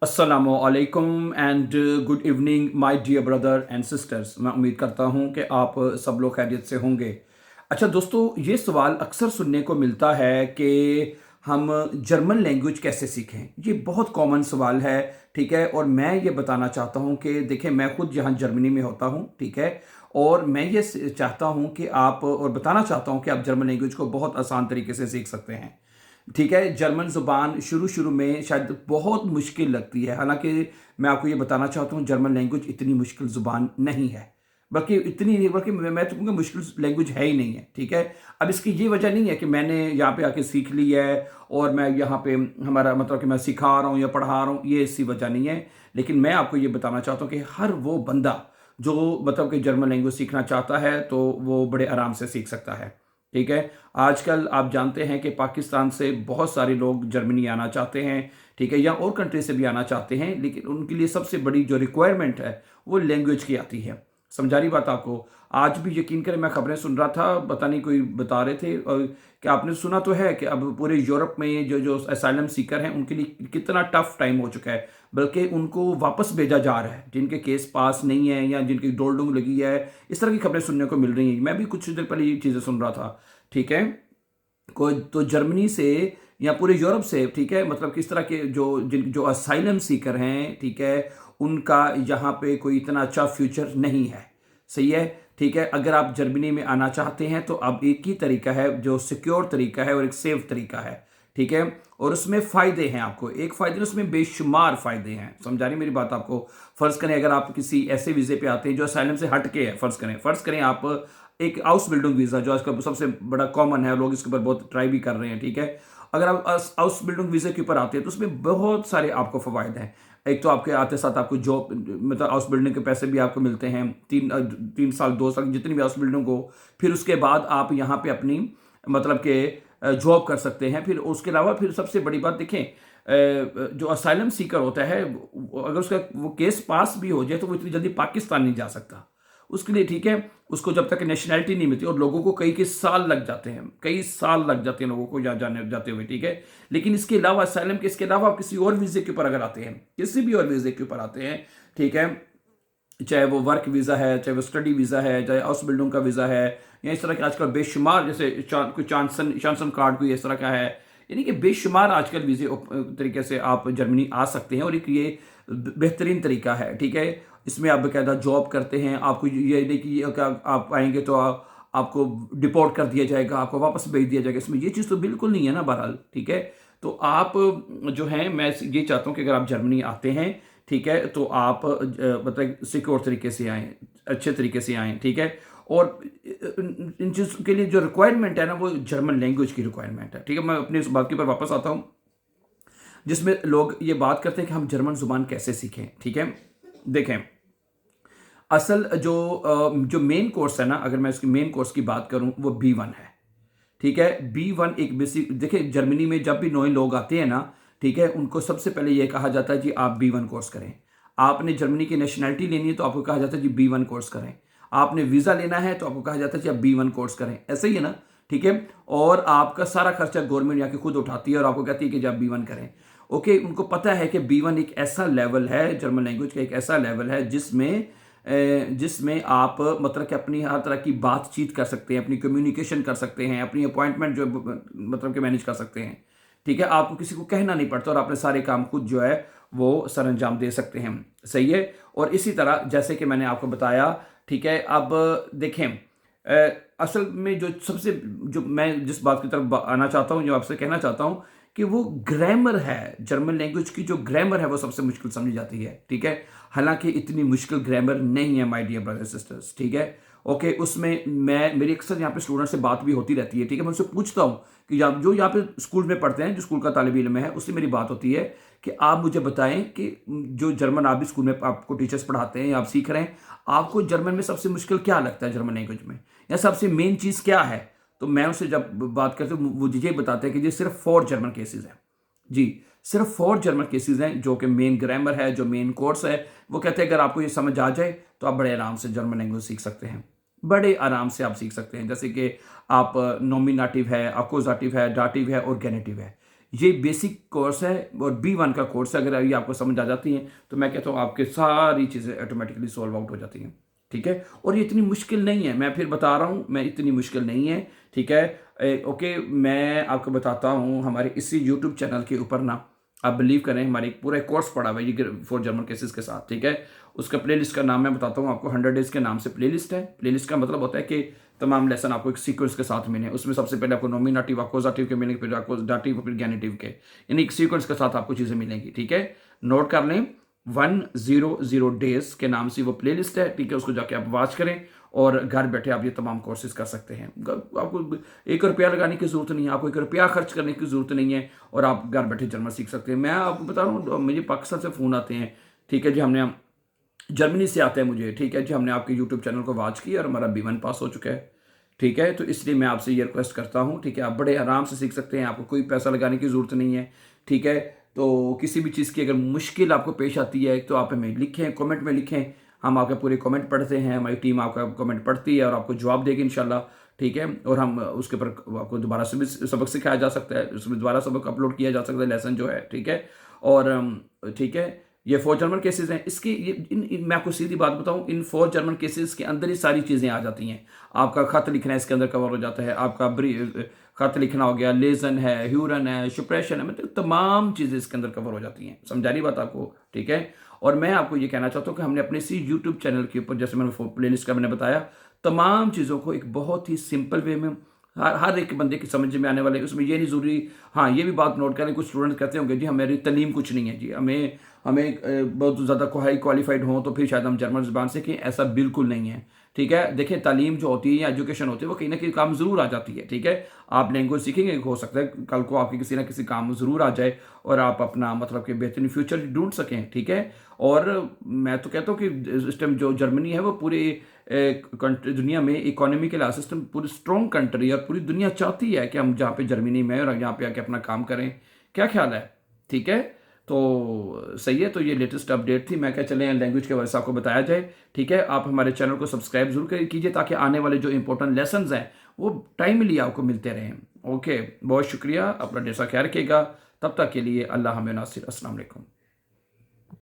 अस्सलामुअलैकुम and good evening my dear brother and sisters. मैं उम्मीद करता हूं कि आप सब लोग खैरियत से होंगे। अच्छा दोस्तों, ये सवाल अक्सर सुनने को मिलता है कि हम जर्मन लैंग्वेज कैसे सीखें। ये बहुत कॉमन सवाल है, ठीक है। और मैं ये बताना चाहता हूं कि देखिए, मैं खुद यहाँ जर्मनी में होता हूं, ठीक है। और मैं ये चाहता हूं कि आप, और बताना चाहता हूं कि आप जर्मन लैंग्वेज को बहुत आसान तरीके से सीख सकते हैं, ठीक है। जर्मन ज़ुबान शुरू शुरू में शायद बहुत मुश्किल लगती है, हालांकि मैं आपको ये बताना चाहता हूँ जर्मन लैंग्वेज इतनी मुश्किल ज़ुबान नहीं है। बल्कि इतनी नहीं, बल्कि मैं तो कहूँगा मुश्किल लैंग्वेज है ही नहीं है, ठीक है। अब इसकी ये वजह नहीं है कि मैंने यहाँ पे आके सीख ली है और मैं यहाँ पे, हमारा मतलब कि मैं सिखा रहा हूँ या पढ़ा रहा हूँ, ये ऐसी वजह नहीं है। लेकिन मैं आपको ये बताना चाहता हूँ कि हर वो बंदा जो मतलब कि जर्मन लैंग्वेज सीखना चाहता है तो वो बड़े आराम से सीख सकता है, ठीक है। आजकल आप जानते हैं कि पाकिस्तान से बहुत सारे लोग जर्मनी आना चाहते हैं, ठीक है, या और कंट्री से भी आना चाहते हैं, लेकिन उनके लिए सबसे बड़ी जो रिक्वायरमेंट है वो लैंग्वेज की आती है। समझा रही बात आपको। आज भी यकीन करें, मैं खबरें सुन रहा था, पता नहीं कोई बता रहे थे, और कि आपने सुना तो है कि अब पूरे यूरोप में जो जो असाइलम सीकर हैं उनके लिए कितना टफ टाइम हो चुका है। बल्कि उनको वापस भेजा जा रहा है जिनके केस पास नहीं है या जिनकी डोल डूंग लगी है। इस तरह की खबरें सुनने को मिल रही हैं। मैं भी कुछ देर पहले ये चीज़ें सुन रहा था, ठीक है। कोई तो जर्मनी से या पूरे यूरोप से, ठीक है, मतलब किस तरह के जो असाइलम सीकर हैं, ठीक है, उनका यहाँ पे कोई इतना अच्छा फ्यूचर नहीं है। सही है, ठीक है। अगर आप जर्मनी में आना चाहते हैं तो अब एक ही तरीका है जो सिक्योर तरीका है और एक सेफ तरीका है, ठीक है। और उसमें फ़ायदे हैं, आपको एक फ़ायदे नहीं, उसमें बेशुमार फ़ायदे हैं। समझा रही मेरी बात आपको। फ़र्ज़ करें अगर आप किसी ऐसे वीज़े पे आते हैं जो असाइलम से हट के है, फ़र्ज़ करें आप एक हाउस बिल्डिंग वीज़ा जो आजकल सबसे बड़ा कॉमन है, लोग इसके ऊपर बहुत ट्राई भी कर रहे हैं, ठीक है। अगर आप हाउस बिल्डिंग वीज़े के ऊपर आते हैं तो उसमें बहुत सारे आपको फ़वाइद हैं। एक तो आपके आते साथ आपको जॉब, मतलब हाउस बिल्डिंग के पैसे भी आपको मिलते हैं, 3 साल 2 साल जितनी भी हाउस बिल्डिंग हो। फिर उसके बाद आप यहाँ पे अपनी मतलब कि जॉब कर सकते हैं। फिर उसके अलावा फिर सबसे बड़ी बात देखें, जो असाइलम सीकर होता है अगर उसका वो केस पास भी हो जाए तो वो इतनी जल्दी पाकिस्तान नहीं जा सकता। उसके लिए, ठीक है, उसको जब तक नेशनैलिटी नहीं मिलती, और लोगों को कई साल लग जाते हैं, कई साल लग जाते हैं लोगों को जाने जाते हुए, ठीक है। लेकिन इसके अलावा असाइलम के इसके अलावा आप किसी और वीज़े के ऊपर अगर आते हैं, किसी भी और वीज़े के ऊपर आते हैं, ठीक है, चाहे वो वर्क वीज़ा है, चाहे वो स्टडी वीज़ा है, चाहे हाउस बिल्डिंग का वीज़ा है, या इस तरह के आजकल बेशुमार, जैसे कोई चांसन कार्ड कोई इस तरह का है, यानी कि बेशुमार आजकल वीज़े तरीके से आप जर्मनी आ सकते हैं। और एक ये बेहतरीन तरीका है, ठीक है। इसमें आप बाकायदा जॉब करते हैं, आपको ये नहीं कि आप आएंगे तो आपको डिपोर्ट कर दिया जाएगा, आपको वापस भेज दिया जाएगा। इसमें ये चीज़ तो बिल्कुल नहीं है ना, बहरहाल, ठीक है। तो आप जो हैं, मैं ये चाहता हूँ कि अगर आप जर्मनी आते हैं, ठीक है, तो आप मतलब सिक्योर तरीके से आएँ, अच्छे तरीके से आएँ, ठीक है। और इन चीज़ों के लिए जो रिक्वायरमेंट है ना, वो जर्मन लैंग्वेज की रिक्वायरमेंट है, ठीक है। मैं अपनी इस बात के ऊपर वापस आता हूँ जिसमें लोग ये बात करते हैं कि हम जर्मन ज़ुबान कैसे सीखें, ठीक है। देखें, असल जो मेन कोर्स है ना, अगर मैं इसकी मेन कोर्स की बात करूं, वो B1 है, ठीक है। B1 एक बेसिक, देखिए जर्मनी में जब भी नए लोग आते हैं ना, ठीक है, उनको सबसे पहले ये कहा जाता है जी आप B1 कोर्स करें। आपने जर्मनी की नेशनैलिटी लेनी है तो आपको कहा जाता है जी B1 कोर्स करें। आपने वीज़ा लेना है तो आपको कहा जाता है जी आप B1 कोर्स करें। ऐसा ही है ना, ठीक है। और आपका सारा खर्चा गवर्नमेंट यहाँ की खुद उठाती है और आपको कहती है कि जी आप B1 करें। ओके, उनको पता है कि B1 एक ऐसा लेवल है, जर्मन लैंग्वेज का एक ऐसा लेवल है जिसमें आप मतलब कि अपनी हर तरह की बातचीत कर सकते हैं, अपनी कम्युनिकेशन कर सकते हैं, अपनी अपॉइंटमेंट जो मतलब कि मैनेज कर सकते हैं, ठीक है। आपको किसी को कहना नहीं पड़ता और अपने सारे काम खुद जो है वो सरअंजाम दे सकते हैं। सही है। और इसी तरह जैसे कि मैंने आपको बताया, ठीक है। अब देखें, असल में जो सबसे, जो मैं जिस बात की तरफ आना चाहता हूँ, जो आपसे कहना चाहता हूँ, कि वो ग्रामर है, जर्मन लैंग्वेज की जो ग्रामर है वो सबसे मुश्किल समझी जाती है, ठीक है। हालांकि इतनी मुश्किल ग्रामर नहीं है माय डियर ब्रदर सिस्टर्स, ठीक है। ओके, उसमें मेरी अक्सर यहाँ पे स्टूडेंट से बात भी होती रहती है, ठीक है। मैं उनसे पूछता हूँ कि जो यहाँ पे स्कूल में पढ़ते हैं, जो स्कूल का तालिब इल्म है, उससे मेरी बात होती है कि आप मुझे बताएं कि जो जर्मन आप भी स्कूल में आपको टीचर्स पढ़ाते हैं या आप सीख रहे हैं, आपको जर्मन में सबसे मुश्किल क्या लगता है, जर्मन लैंग्वेज में, या सबसे मेन चीज़ क्या है। तो मैं उससे जब बात करता हूँ, वो ये बताते हैं कि ये सिर्फ 4 जर्मन केसेस हैं जी। सिर्फ 4 जर्मन केसेस हैं जो कि मेन ग्रामर है, जो मेन कोर्स है। वो कहते हैं अगर आपको ये समझ आ जाए तो आप बड़े आराम से जर्मन लैंग्वेज सीख सकते हैं, बड़े आराम से आप सीख सकते हैं। जैसे कि आप नॉमिनेटिव है, अक्यूजेटिव है, डाटिव है और गेनेटिव है। ये बेसिक कोर्स है और B1 का कोर्स है। अगर ये आपको समझ आ जाती हैं तो मैं कहता हूँ आपके सारी चीज़ें ऑटोमेटिकली सॉल्व आउट हो जाती हैं। ठीक है, और ये इतनी मुश्किल नहीं है, मैं फिर बता रहा हूँ, मैं इतनी मुश्किल नहीं है। ठीक है, ओके, मैं आपको बताता हूँ हमारे इसी यूट्यूब चैनल के ऊपर ना, आप बिलीव करें, हमारे एक पूरा कोर्स पड़ा हुआ है ये फॉर जर्मन केसेस के साथ। ठीक है, उसका प्लेलिस्ट का नाम मैं बताता हूँ आपको, 100 डेज के नाम से प्लेलिस्ट है। प्लेलिस्ट का मतलब होता है कि तमाम लेसन आपको एक सीक्वेंस के साथ मिले। उसमें सबसे पहले आपको नॉमिनेटिव, अक्यूजेटिव के मिलेंगे, फिर अक्यूजेटिव, फिर गैनिटिव के, यानी एक सीक्वेंस के साथ आपको चीज़ें मिलेंगी। ठीक है, नोट कर लें, 100 डेज के नाम से वो प्लेलिस्ट है। ठीक है, उसको जाके आप वॉच करें और घर बैठे आप ये तमाम कोर्सेज कर सकते हैं। आपको 1 रुपया लगाने की ज़रूरत नहीं है, आपको 1 रुपया खर्च करने की ज़रूरत नहीं है, और आप घर बैठे जर्मन सीख सकते हैं। मैं आपको बता रहा हूँ, मुझे पाकिस्तान से फ़ोन आते हैं। ठीक है जी, हमने जर्मनी से आते हैं मुझे। ठीक है जी, हमने आपके यूट्यूब चैनल को वॉच किया और हमारा B1 पास हो चुका है। ठीक है, तो इसलिए मैं आपसे ये रिक्वेस्ट करता हूँ। ठीक है, आप बड़े आराम से सीख सकते हैं, आपको कोई पैसा लगाने की ज़रूरत नहीं है। ठीक है, तो किसी भी चीज़ की अगर मुश्किल आपको पेश आती है तो आप हमें लिखें, कमेंट में लिखें, हम आपके पूरे कमेंट पढ़ते हैं, हमारी टीम आपका कमेंट पढ़ती है और आपको जवाब देगी इंशाल्लाह। ठीक है, और हम उसके ऊपर आपको दोबारा से भी सबक सिखाया जा सकता है, उसमें दोबारा सबक अपलोड किया जा सकता है, लेसन जो है। ठीक है, और ठीक है, ये 4 जर्मन केसेस हैं। इसकी मैं आपको सीधी बात बताऊं, इन 4 जर्मन केसेस के अंदर ही सारी चीज़ें आ जाती हैं। आपका खत लिखना इसके अंदर कवर हो जाता है, आपका खत लिखना हो गया, लेजन है, ह्यूरन है, शुप्रेशन है, मतलब तमाम चीज़ें इसके अंदर कवर हो जाती हैं। समझा रही बात आपको? ठीक है, और मैं आपको ये कहना चाहता हूँ कि हमने अपने इसी यूट्यूब चैनल के ऊपर, जैसे मैंने प्लेलिस्ट का मैंने बताया, तमाम चीज़ों को एक बहुत ही सिंपल वे में हर एक बंदे की समझ में आने वाले, उसमें ये नहीं ज़रूरी। हाँ, ये भी बात नोट करें, कुछ स्टूडेंट कहते होंगे जी हमारी तलीम कुछ नहीं है जी, हमें हमें बहुत ज़्यादा हाई क्वालिफाइड हों तो फिर शायद हम जर्मन ज़बान सीखें। ऐसा बिल्कुल नहीं है। ठीक है, देखिए, तालीम जो होती है या एजुकेशन होती है वो कहीं ना कहीं काम ज़रूर आ जाती है। ठीक है, आप लैंग्वेज सीखेंगे, हो सकता है कल को आपके किसी ना किसी काम ज़रूर आ जाए और आप अपना मतलब कि बेहतरीन फ्यूचर ढूंढ सकें। ठीक है, और मैं तो कहता हूँ कि इस टाइम जो जर्मनी है वो पूरी कंट्री दुनिया में इकोनॉमी के लिहाज सिस्टम पूरी स्ट्रॉन्ग कंट्री है, और पूरी दुनिया चाहती है कि हम जहाँ पे जर्मनी में और यहाँ पे आके अपना काम करें। क्या ख्याल है? ठीक है, तो सही है। तो ये लेटेस्ट अपडेट थी, मैं क्या चलें लैंग्वेज के बारे में आपको बताया जाए। ठीक है, आप हमारे चैनल को सब्सक्राइब जरूर कीजिए ताकि आने वाले जो इंपॉर्टेंट लेसन्स हैं वो टाइमली आपको मिलते रहें। ओके, बहुत शुक्रिया, अपना ढेर सारा ख्याल रखिएगा। तब तक के लिए अल्लाह हमें नासिर। अस्सलाम वालेकुम।